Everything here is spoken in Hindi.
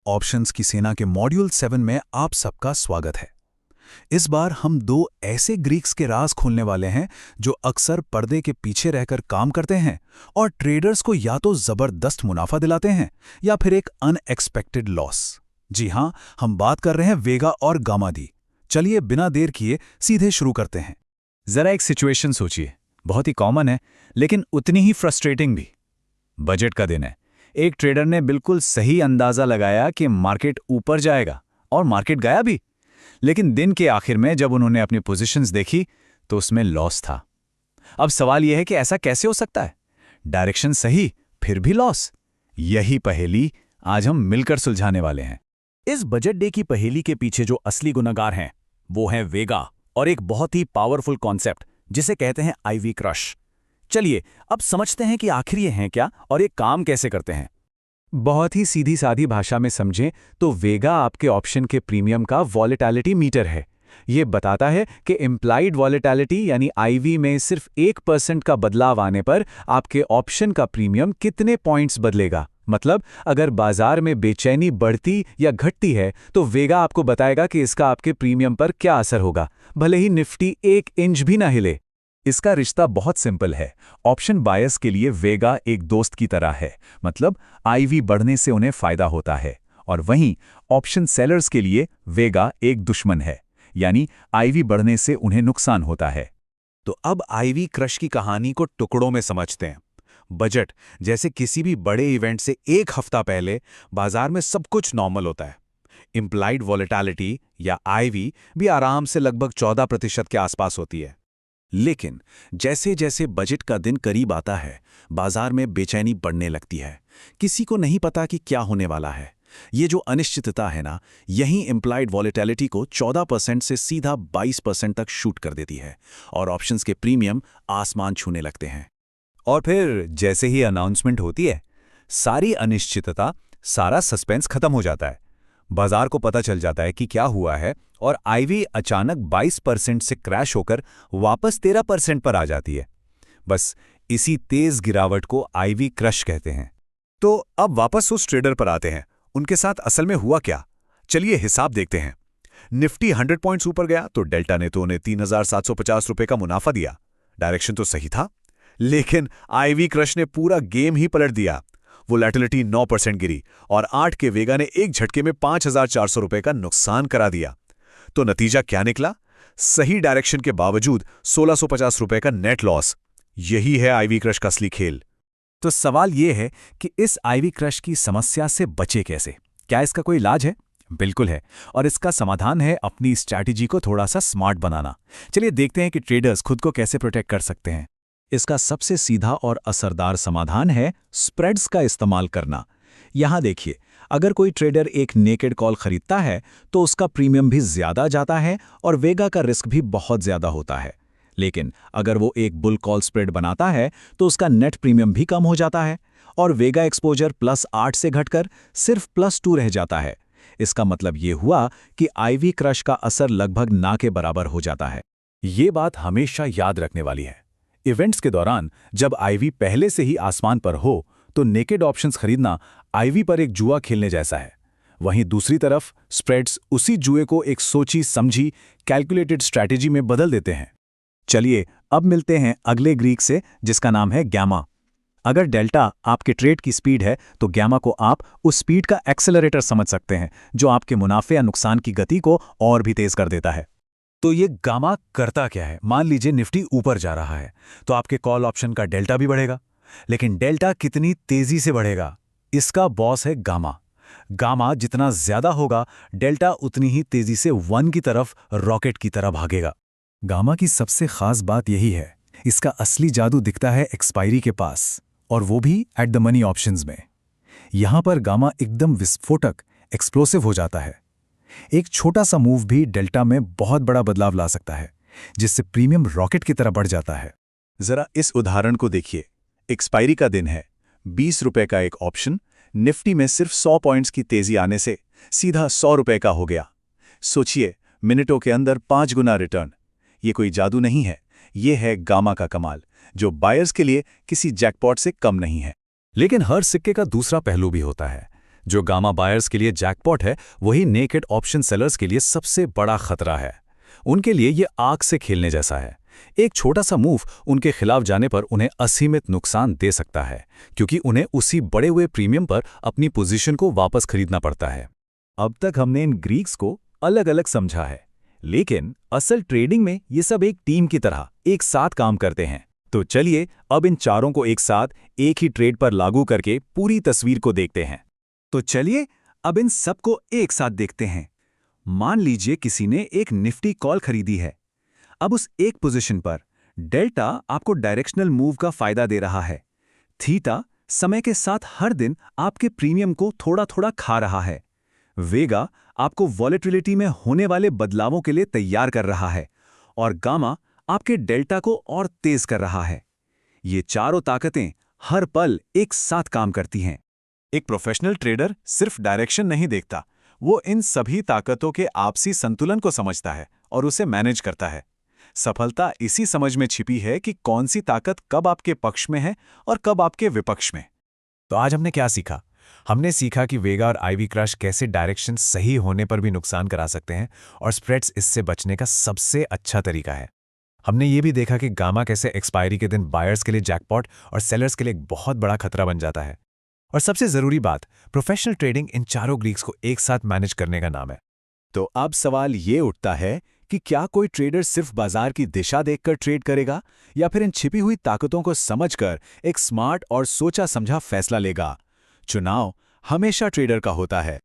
ऑप्शंस की सेना के मॉड्यूल 7 में आप सबका स्वागत है। इस बार हम दो ऐसे ग्रीक्स के राज खोलने वाले हैं जो अक्सर पर्दे के पीछे रहकर काम करते हैं और ट्रेडर्स को या तो जबरदस्त मुनाफा दिलाते हैं या फिर एक अनएक्सपेक्टेड लॉस। जी हां, हम बात कर रहे हैं वेगा और गामा दी। चलिए बिना देर किए सीधे शुरू करते हैं। जरा एक सिचुएशन सोचिए, बहुत ही कॉमन है लेकिन उतनी ही फ्रस्ट्रेटिंग भी। बजट का दिन है। एक ट्रेडर ने बिल्कुल सही अंदाजा लगाया कि मार्केट ऊपर जाएगा और मार्केट गया भी। लेकिन दिन के आखिर में जब उन्होंने अपनी पोजीशंस देखी तो उसमें लॉस था। अब सवाल यह है कि ऐसा कैसे हो सकता है? डायरेक्शन सही फिर भी लॉस। यही पहेली आज हम मिलकर सुलझाने वाले हैं। इस बजट डे की पहेली के पीछे जो असली गुनहगार हैं वो हैं वेगा और एक बहुत ही पावरफुल कॉन्सेप्ट जिसे कहते हैं आईवी क्रश। चलिए अब समझते हैं कि आखिर ये हैं क्या और ये काम कैसे करते हैं। बहुत ही सीधी सादी भाषा में समझें तो वेगा आपके ऑप्शन के प्रीमियम का वॉलेटिलिटी मीटर है। ये बताता है कि इम्प्लाइड वॉलेटिलिटी यानी आईवी में सिर्फ 1% का बदलाव आने पर आपके ऑप्शन का प्रीमियम कितने पॉइंट्स बदलेगा। मतलब अगर बाजार में बेचैनी बढ़ती या घटती है तो वेगा आपको बताएगा कि इसका आपके प्रीमियम पर क्या असर होगा, भले ही निफ्टी 1 इंच भी ना हिले। इसका रिश्ता बहुत सिंपल है। ऑप्शन बायर्स के लिए वेगा एक दोस्त की तरह है, मतलब आईवी बढ़ने से उन्हें फायदा होता है, और वहीं ऑप्शन सेलर्स के लिए वेगा एक दुश्मन है, यानी आईवी बढ़ने से उन्हें नुकसान होता है। तो अब आईवी क्रश की कहानी को टुकड़ों में समझते हैं। बजट जैसे किसी भी बड़े इवेंट से एक हफ्ता पहले बाजार में सब कुछ नॉर्मल होता है। इम्प्लाइड वॉलेटिलिटी या आईवी भी आराम से लगभग 14% के आसपास होती है। लेकिन जैसे जैसे बजट का दिन करीब आता है, बाजार में बेचैनी बढ़ने लगती है। किसी को नहीं पता कि क्या होने वाला है। ये जो अनिश्चितता है ना, यही इम्प्लाइड वॉलेटिलिटी को 14% से सीधा 22% तक शूट कर देती है और ऑप्शंस के प्रीमियम आसमान छूने लगते हैं। और फिर जैसे ही अनाउंसमेंट होती है, सारी अनिश्चितता, सारा सस्पेंस खत्म हो जाता है। बाजार को पता चल जाता है कि क्या हुआ है और आईवी अचानक 22% से क्रैश होकर वापस 13% पर आ जाती है। बस इसी तेज गिरावट को आईवी क्रश कहते हैं। तो अब वापस उस ट्रेडर पर आते हैं। उनके साथ असल में हुआ क्या? चलिए हिसाब देखते हैं। निफ्टी 100 पॉइंट्स ऊपर गया तो डेल्टा ने तो उन्हें 3750 रुपए का मुनाफा दिया। डायरेक्शन तो सही था, लेकिन आईवी क्रश ने पूरा गेम ही पलट दिया। वोलेटिलिटी 9% गिरी और 8 के वेगा ने एक झटके में 5400 रुपए का नुकसान करा दिया। तो नतीजा क्या निकला? सही डायरेक्शन के बावजूद 1650 रुपए का नेट लॉस। यही है आईवी क्रश का असली खेल। तो सवाल ये है कि इस आईवी क्रश की समस्या से बचे कैसे? क्या इसका कोई इलाज है? बिल्कुल है, और इसका समाधान है अपनी स्ट्रैटेजी को थोड़ा सा स्मार्ट बनाना। चलिए देखते हैं कि ट्रेडर्स खुद को कैसे प्रोटेक्ट कर सकते हैं। इसका सबसे सीधा और असरदार समाधान है स्प्रेड्स का इस्तेमाल करना। यहां देखिए, अगर कोई ट्रेडर एक नेकेड कॉल खरीदता है तो उसका प्रीमियम भी ज्यादा जाता है और वेगा का रिस्क भी बहुत ज्यादा होता है। लेकिन अगर वो एक बुल कॉल स्प्रेड बनाता है तो उसका नेट प्रीमियम भी कम हो जाता है और वेगा एक्सपोजर +8 से घटकर सिर्फ +2 रह जाता है। इसका मतलब ये हुआ कि आईवी क्रश का असर लगभग ना के बराबर हो जाता है। ये बात हमेशा याद रखने वाली है। इवेंट्स के दौरान जब आईवी पहले से ही आसमान पर हो तो नेकेड ऑप्शंस खरीदना आईवी पर एक जुआ खेलने जैसा है। वहीं दूसरी तरफ स्प्रेड्स उसी जुए को एक सोची समझी कैलकुलेटेड स्ट्रैटेजी में बदल देते हैं। चलिए अब मिलते हैं अगले ग्रीक से, जिसका नाम है गैमा। अगर डेल्टा आपके ट्रेड की स्पीड है तो गैमा को आप उस स्पीड का एक्सेलरेटर समझ सकते हैं जो आपके मुनाफे या नुकसान की गति को और भी तेज कर देता है। तो ये गामा करता क्या है? मान लीजिए निफ्टी ऊपर जा रहा है तो आपके कॉल ऑप्शन का डेल्टा भी बढ़ेगा, लेकिन डेल्टा कितनी तेजी से बढ़ेगा, इसका बॉस है गामा। गामा जितना ज्यादा होगा, डेल्टा उतनी ही तेजी से 1 की तरफ रॉकेट की तरह भागेगा। गामा की सबसे खास बात यही है, इसका असली जादू दिखता है एक्सपायरी के पास, और वो भी एट द मनी ऑप्शंस में। यहां पर गामा एकदम विस्फोटक एक्सप्लोसिव हो जाता है। एक छोटा सा मूव भी डेल्टा में बहुत बड़ा बदलाव ला सकता है, जिससे प्रीमियम रॉकेट की तरह बढ़ जाता है। जरा इस उदाहरण को देखिए। एक्सपायरी का दिन है, 20 रुपए का एक ऑप्शन निफ्टी में सिर्फ 100 पॉइंट्स की तेजी आने से सीधा 100 रुपए का हो गया। सोचिए, मिनटों के अंदर 5 गुना रिटर्न। ये कोई जादू नहीं है, ये है गामा का कमाल, जो बायर्स के लिए किसी जैकपॉट से कम नहीं है। लेकिन हर सिक्के का दूसरा पहलू भी होता है। जो गामा बायर्स के लिए जैकपॉट है, वही नेकेड ऑप्शन सेलर्स के लिए सबसे बड़ा खतरा है। उनके लिए ये आग से खेलने जैसा है। एक छोटा सा मूव उनके खिलाफ जाने पर उन्हें असीमित नुकसान दे सकता है, क्योंकि उन्हें उसी बढ़े हुए प्रीमियम पर अपनी पोजीशन को वापस खरीदना पड़ता है। अब तक हमने इन ग्रीक्स को अलग अलग समझा है, लेकिन असल ट्रेडिंग में ये सब एक टीम की तरह एक साथ काम करते हैं। तो चलिए अब इन चारों को एक साथ एक ही ट्रेड पर लागू करके पूरी तस्वीर को देखते हैं। तो चलिए अब इन सबको एक साथ देखते हैं। मान लीजिए किसी ने एक निफ्टी कॉल खरीदी है। अब उस एक पोजीशन पर डेल्टा आपको डायरेक्शनल मूव का फायदा दे रहा है। थीटा समय के साथ हर दिन आपके प्रीमियम को थोड़ा थोड़ा खा रहा है। वेगा आपको वॉलेटिलिटी में होने वाले बदलावों के लिए तैयार कर रहा है, और गामा आपके डेल्टा को और तेज कर रहा है। ये चारों ताकतें हर पल एक साथ काम करती हैं। एक प्रोफेशनल ट्रेडर सिर्फ डायरेक्शन नहीं देखता, वो इन सभी ताकतों के आपसी संतुलन को समझता है और उसे मैनेज करता है। सफलता इसी समझ में छिपी है कि कौन सी ताकत कब आपके पक्ष में है और कब आपके विपक्ष में। तो आज हमने क्या सीखा? हमने सीखा कि वेगा और आईवी क्रश कैसे डायरेक्शन सही होने पर भी नुकसान करा सकते हैं और स्प्रेड्स इससे बचने का सबसे अच्छा तरीका है। हमने ये भी देखा कि गामा कैसे एक्सपायरी के दिन बायर्स के लिए जैकपॉट और सेलर्स के लिए एक बहुत बड़ा खतरा बन जाता है। और सबसे जरूरी बात, प्रोफेशनल ट्रेडिंग इन चारों ग्रीक्स को एक साथ मैनेज करने का नाम है। तो अब सवाल ये उठता है कि क्या कोई ट्रेडर सिर्फ बाजार की दिशा देखकर ट्रेड करेगा, या फिर इन छिपी हुई ताकतों को समझकर एक स्मार्ट और सोचा समझा फैसला लेगा? चुनाव हमेशा ट्रेडर का होता है।